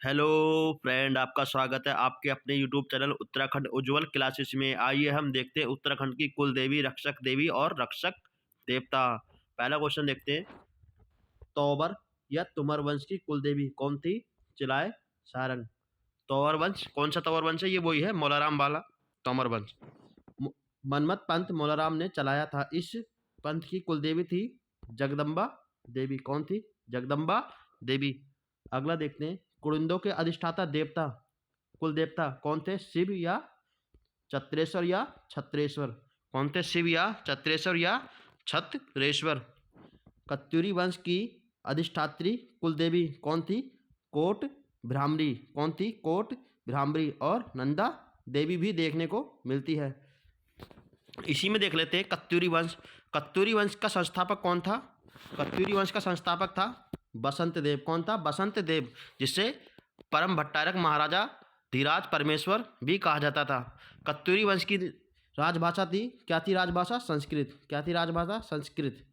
Hello friend, आपका स्वागत है आपके अपने यूट्यूब चैनल उत्तराखंड उज्ज्वल क्लासेस में। आइए हम देखते हैं उत्तराखंड की कुल देवी, रक्षक देवी और रक्षक देवता। पहला क्वेश्चन देखते हैं। तोबर या तुमर वंश की कुल देवी कौन थी? चिलाए सारंग। तोवर वंश, कौन सा तोवर वंश है? ये वही है मौलाराम वाला तोमर वंश। मु- मनमत पंथ मौलाराम ने चलाया था। इस पंथ की कुल देवी थी जगदम्बा देवी। कौन थी? जगदम्बा देवी। अगला देखते हैं। कुड़िंदों के अधिष्ठाता देवता, कुल देवता कौन थे? शिव या चत्रेश्वर या छत्रेश्वर? कौन थे? शिव या चत्रेश्वर या छत्रेश्वर? कत्यूरी वंश की अधिष्ठात्री कुल देवी कौन थी? कोट भ्रामरी। कौन थी? कोट भ्रामरी। और नंदा देवी भी देखने को मिलती है। इसी में देख लेते हैं कत्यूरी वंश। कत्यूरी वंश का संस्थापक कौन था? कत्यूरी वंश का संस्थापक था बसंत देव। कौन था? बसंत देव, जिससे परम भट्टारक महाराजा धीराज परमेश्वर भी कहा जाता था। कत्यूरी वंश की राजभाषा थी, क्या थी राजभाषा? संस्कृत। क्या थी राजभाषा? संस्कृत।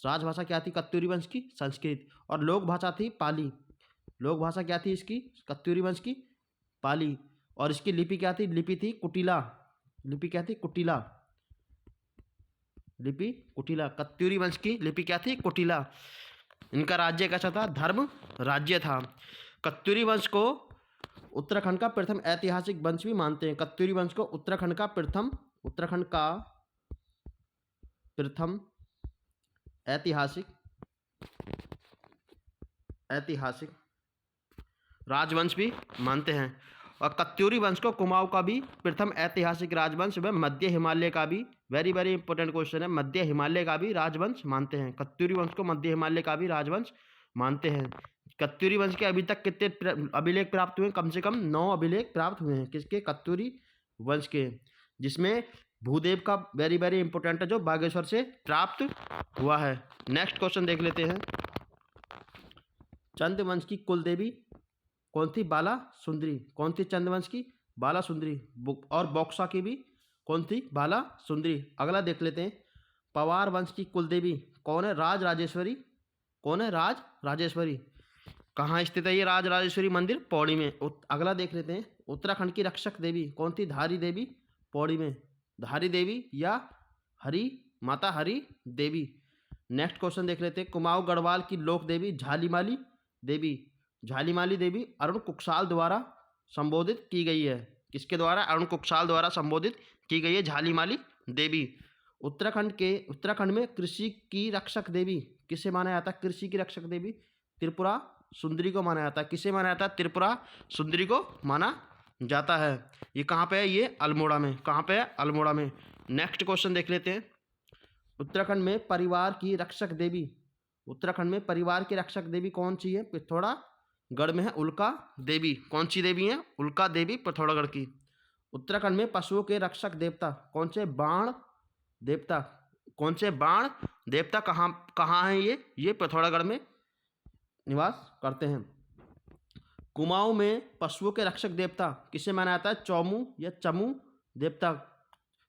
राजभाषा क्या थी कत्यूरी वंश की? संस्कृत। और लोक भाषा थी पाली। लोक भाषा क्या थी इसकी? कत्यूरी वंश की? पाली। और इसकी लिपि क्या थी? लिपि थी कुटिला। लिपि क्या थी? कुटिला। लिपि कुटिला। कत्यूरी वंश की लिपि क्या थी? कुटिला। इनका राज्य कैसा था? धर्म राज्य था। कत्यूरी वंश को उत्तराखंड का प्रथम ऐतिहासिक वंश भी मानते हैं। कत्यूरी वंश को उत्तराखंड का प्रथम ऐतिहासिक ऐतिहासिक राजवंश भी मानते हैं। और कत्यूरी वंश को कुमाऊं का भी प्रथम ऐतिहासिक राजवंश व मध्य हिमालय का भी, वेरी वेरी इंपॉर्टेंट क्वेश्चन है, मध्य हिमालय का भी राजवंश मानते हैं। कत्यूरी वंश को मध्य हिमालय का भी राजवंश मानते हैं। कत्यूरी वंश के अभी तक कितने अभिलेख प्राप्त हुए? कम से कम 9 अभिलेख प्राप्त हुए हैं। किसके? कत्यूरी वंश के। जिसमें भूदेव का वेरी वेरी इंपॉर्टेंट है, जो बागेश्वर से प्राप्त हुआ है। नेक्स्ट क्वेश्चन देख लेते हैं। चंद वंश की कुल देवी कौन थी? बाला सुंदरी। कौन थी चंद्रवंश की? बाला सुंदरी। और बॉक्सा की भी कौन थी? बाला सुंदरी। अगला देख लेते हैं। पवार वंश की कुल देवी कौन है? राज राजेश्वरी। कौन है? राज राजेश्वरी। कहाँ स्थित है ये राज राजेश्वरी मंदिर? पौड़ी में। अगला देख लेते हैं। उत्तराखंड की रक्षक देवी कौन थी? धारी देवी। पौड़ी में। धारी देवी या हरी माता हरी देवी। नेक्स्ट क्वेश्चन देख लेते हैं। कुमाऊं गढ़वाल की लोक देवी झालीमाली देवी। झालीमाली देवी अरुण कुक्षाल द्वारा संबोधित की गई है। किसके द्वारा? अरुण कुक्षाल द्वारा संबोधित की गई है झालीमाली देवी। उत्तराखंड में कृषि की रक्षक देवी किसे माना जाता है? कृषि की रक्षक देवी त्रिपुरा सुंदरी को माना जाता है। किसे माना जाता है? त्रिपुरा सुंदरी को माना जाता है। ये कहाँ पे है? ये अल्मोड़ा में। कहाँ पे है? अल्मोड़ा में। नेक्स्ट क्वेश्चन देख लेते हैं। उत्तराखंड में परिवार की रक्षक देवी, उत्तराखंड में परिवार की रक्षक देवी कौन सी है? पिथौरागढ़ में है उल्का देवी। कौन सी देवी है? उल्का देवी पिथौरागढ़ की। उत्तराखंड में पशुओं के रक्षक देवता कौन से? बाण देवता। कौन से? बाण देवता। कहाँ कहाँ है ये पिथौरागढ़ में निवास करते हैं। कुमाऊं में पशुओं के रक्षक देवता किसे माना जाता है? चौमू या चमू देवता।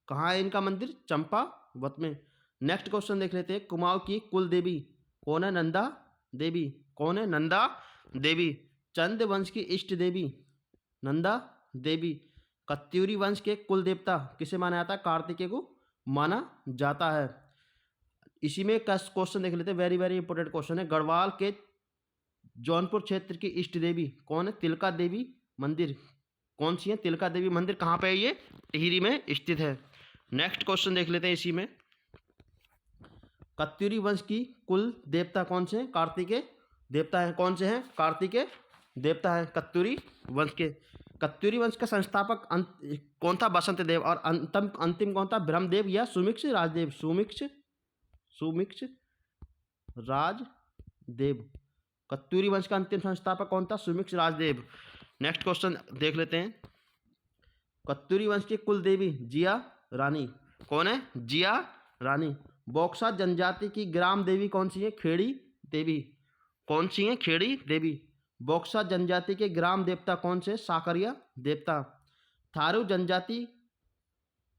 कहाँ है इनका मंदिर? चंपावत में। नेक्स्ट क्वेश्चन देख लेते हैं। कुमाऊं की कुल देवी कौन है? नंदा देवी। कौन है? नंदा देवी। चंद वंश की इष्ट देवी नंदा देवी। कत्यूरी वंश के कुल देवता किसे माना जाता है? कार्तिकेय को माना जाता है। इसी में क्वेश्चन देख लेते हैं, वेरी वेरी इंपॉर्टेंट क्वेश्चन है। गढ़वाल के जौनपुर क्षेत्र की इष्ट देवी कौन है? तिलका देवी मंदिर। कौन सी है? तिलका देवी मंदिर। कहाँ पे है ये? टिहरी में स्थित है। नेक्स्ट क्वेश्चन देख लेते हैं इसी में। कत्यूरी वंश की कुल देवता कौन से हैं? कार्तिकेय देवता हैं। कौन से हैं? कार्तिकेय देवता हैं कत्यूरी वंश के। कत्यूरी वंश का संस्थापक कौन था? बसंत देव। और अंतिम कौन था? ब्रह्मदेव या सुमिक्ष राजदेव। सुमिक्ष राजदेव। कत्यूरी वंश का अंतिम संस्थापक कौन था? सुमिक्ष राजदेव। नेक्स्ट क्वेश्चन देख लेते हैं। कत्यूरी वंश की कुल देवी जिया रानी। कौन है? जिया रानी। बॉक्सा जनजाति की ग्राम देवी कौन सी है? खेड़ी देवी। कौन सी है? खेड़ी देवी। बॉक्सा जनजाति के ग्राम देवता कौन से? साकरिया देवता। थारू जनजाति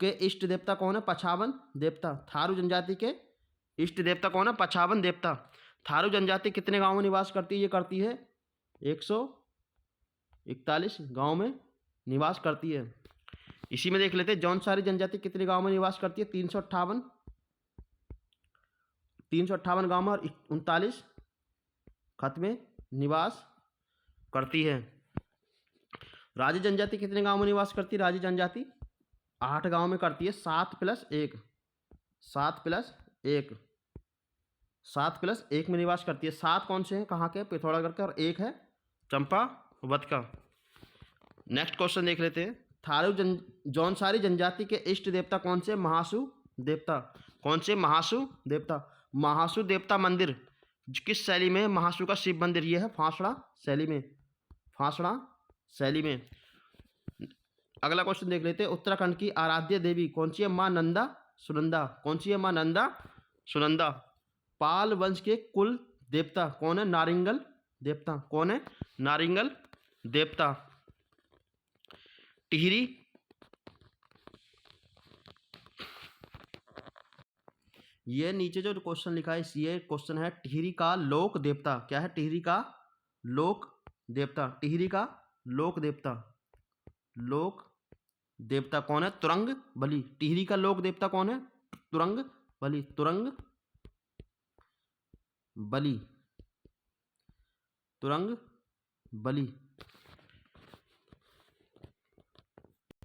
के इष्ट देवता कौन है? पछावन देवता। थारू जनजाति के इष्ट देवता कौन है? पछावन देवता। थारू जनजाति कितने गांवों में निवास करती है? ये करती है 100 41 गांव में निवास करती है। इसी में देख लेते हैं जौनसारी जनजाति कितने गांव में निवास करती है। 358 गांव में और 39 खत में निवास करती है। राजी जनजाति कितने गांव में निवास करती है। राजी जनजाति 8 गांव में करती है। 7+1 7+1 में निवास करती है। 7 कौन से हैं, कहाँ के, पिथौरागढ़ के, और 1 है चंपावत का। नेक्स्ट क्वेश्चन देख लेते हैं। जौनसारी जनजाति के इष्ट देवता कौन से। महासु देवता। कौन से। महासु देवता। महासु देवता मंदिर किस शैली में। महासु का शिव मंदिर ये है फांसड़ा शैली में। फांसड़ा शैली में। अगला क्वेश्चन देख लेते हैं। उत्तराखंड की आराध्य देवी कौन सी है। माँ नंदा सुनंदा। कौन सी है। माँ नंदा सुनंदा। पाल वंश के कुल देवता कौन है। नारिंगल देवता। कौन है। नारिंगल देवता। टिहरी, ये नीचे जो क्वेश्चन लिखा है ये क्वेश्चन है टिहरी का लोक देवता। क्या है। टिहरी का लोक देवता। टिहरी का लोक देवता। लोक देवता कौन है। तुरंग बली। टिहरी का लोक देवता कौन है। तुरंग बली। तुरंग बली। तुरंग बली।